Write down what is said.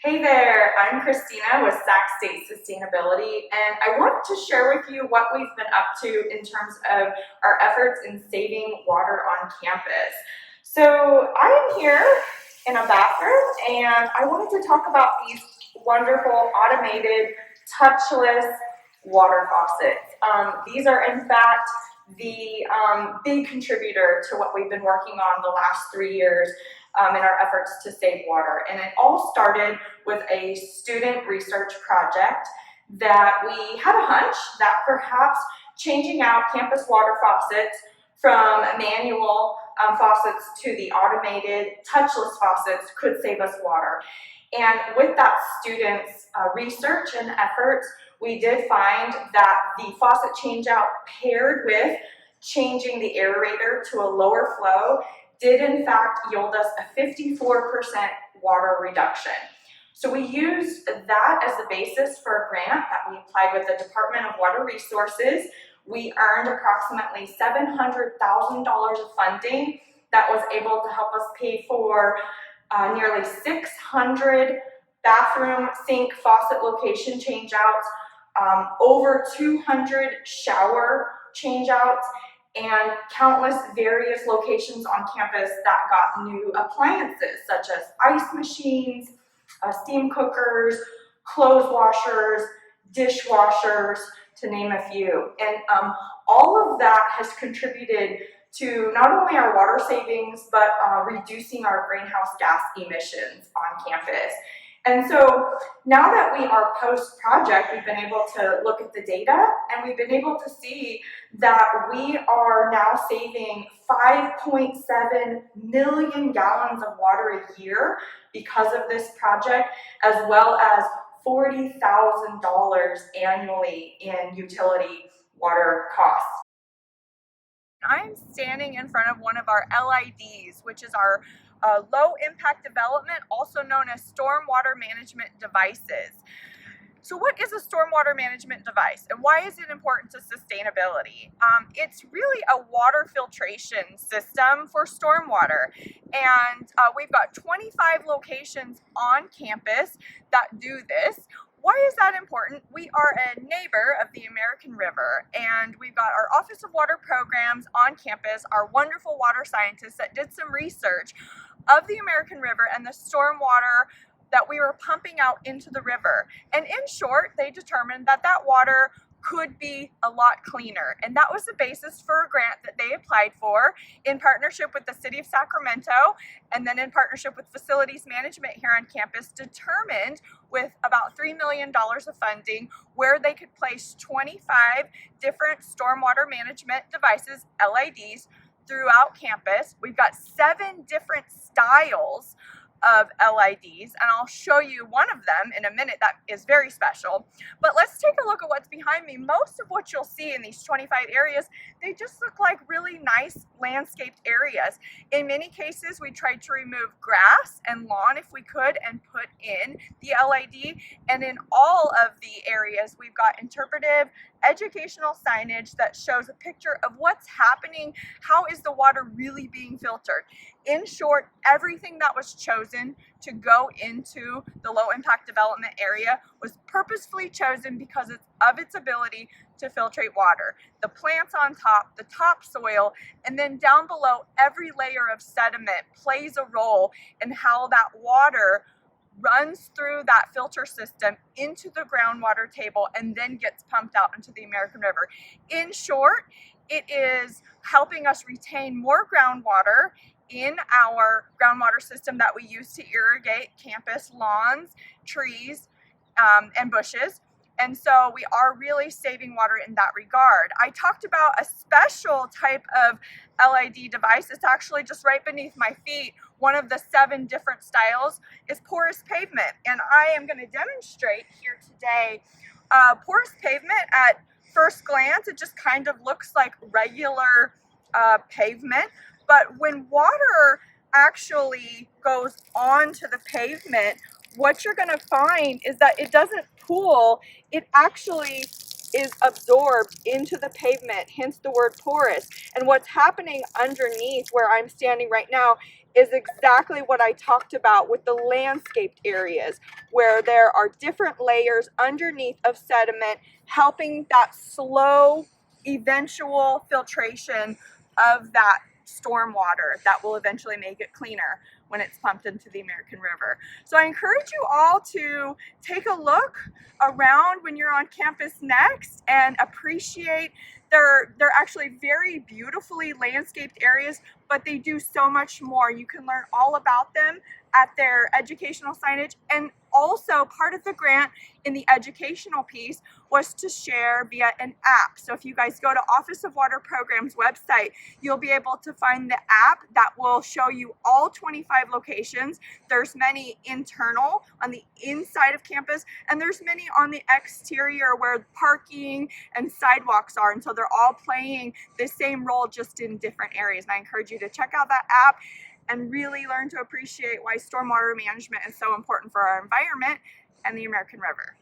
Hey there, I'm Christina with Sac State Sustainability, and I wanted to share with you what we've been up to in terms of our efforts in saving water on campus. So I am here in a bathroom, and I wanted to talk about these wonderful automated touchless water faucets. These are in fact the big contributor to what we've been working on the last 3 years in our efforts to save water. And it all started with a student research project that we had a hunch that perhaps changing out campus water faucets from manual faucets to the automated touchless faucets could save us water. And with that students' research and efforts, we did find that the faucet changeout paired with changing the aerator to a lower flow did in fact yield us a 54% water reduction. So we used that as the basis for a grant that we applied with the Department of Water Resources. We earned approximately $700,000 of funding that was able to help us pay for nearly 600 bathroom sink faucet location changeouts, over 200 shower changeouts, and countless various locations on campus that got new appliances such as ice machines, steam cookers, clothes washers, dishwashers, to name a few. And all of that has contributed to not only our water savings, but reducing our greenhouse gas emissions on campus. And so now that we are post-project, we've been able to look at the data and we've been able to see that we are now saving 5.7 million gallons of water a year because of this project, as well as $40,000 annually in utility water costs. I'm standing in front of one of our LIDs, which is our low impact development, also known as stormwater management devices. So what is a stormwater management device and why is it important to sustainability? It's really a water filtration system for stormwater, and we've got 25 locations on campus that do this. Why is that important? We are a neighbor of the American River, and we've got our Office of Water Programs on campus, our wonderful water scientists that did some research of the American River and the stormwater that we were pumping out into the river. And in short, they determined that that water could be a lot cleaner. And that was the basis for a grant that they applied for in partnership with the City of Sacramento, and then in partnership with Facilities Management here on campus, determined with about $3 million of funding where they could place 25 different stormwater management devices, LIDs, throughout campus. We've got 7 different styles of LIDs, and I'll show you one of them in a minute that is very special. But let's take a look at what's behind me. Most of what you'll see in these 25 areas, they just look like really nice landscaped areas. In many cases, we tried to remove grass and lawn if we could and put in the LID. And in all of the areas, we've got interpretive educational signage that shows a picture of what's happening, how is the water really being filtered. In short, everything that was chosen to go into the low impact development area was purposefully chosen because of its ability to filtrate water. The plants on top, the topsoil, and then down below, every layer of sediment plays a role in how that water runs through that filter system into the groundwater table and then gets pumped out into the American River. In short, it is helping us retain more groundwater in our groundwater system that we use to irrigate campus lawns, trees, and bushes. And so we are really saving water in that regard. I talked about a special type of LID device. It's actually just right beneath my feet. One of the 7 different styles is porous pavement. And I am going to demonstrate here today porous pavement. At first glance, it just kind of looks like regular pavement. But when water actually goes onto the pavement, what you're going to find is that it doesn't pool, it actually is absorbed into the pavement, hence the word porous. And what's happening underneath where I'm standing right now is exactly what I talked about with the landscaped areas, where there are different layers underneath of sediment helping that slow eventual filtration of that storm water that will eventually make it cleaner when it's pumped into the American River. So I encourage you all to take a look around when you're on campus next and appreciate they're actually very beautifully landscaped areas, but they do so much more. You can learn all about them at their educational signage. And also part of the grant in the educational piece was to share via an app. So if you guys go to Office of Water Programs website, you'll be able to find the app that will show you all 25 locations. There's many internal on the inside of campus, and there's many on the exterior where parking and sidewalks are. And so they're all playing the same role, just in different areas. And I encourage you to check out that app and really learn to appreciate why stormwater management is so important for our environment and the American River.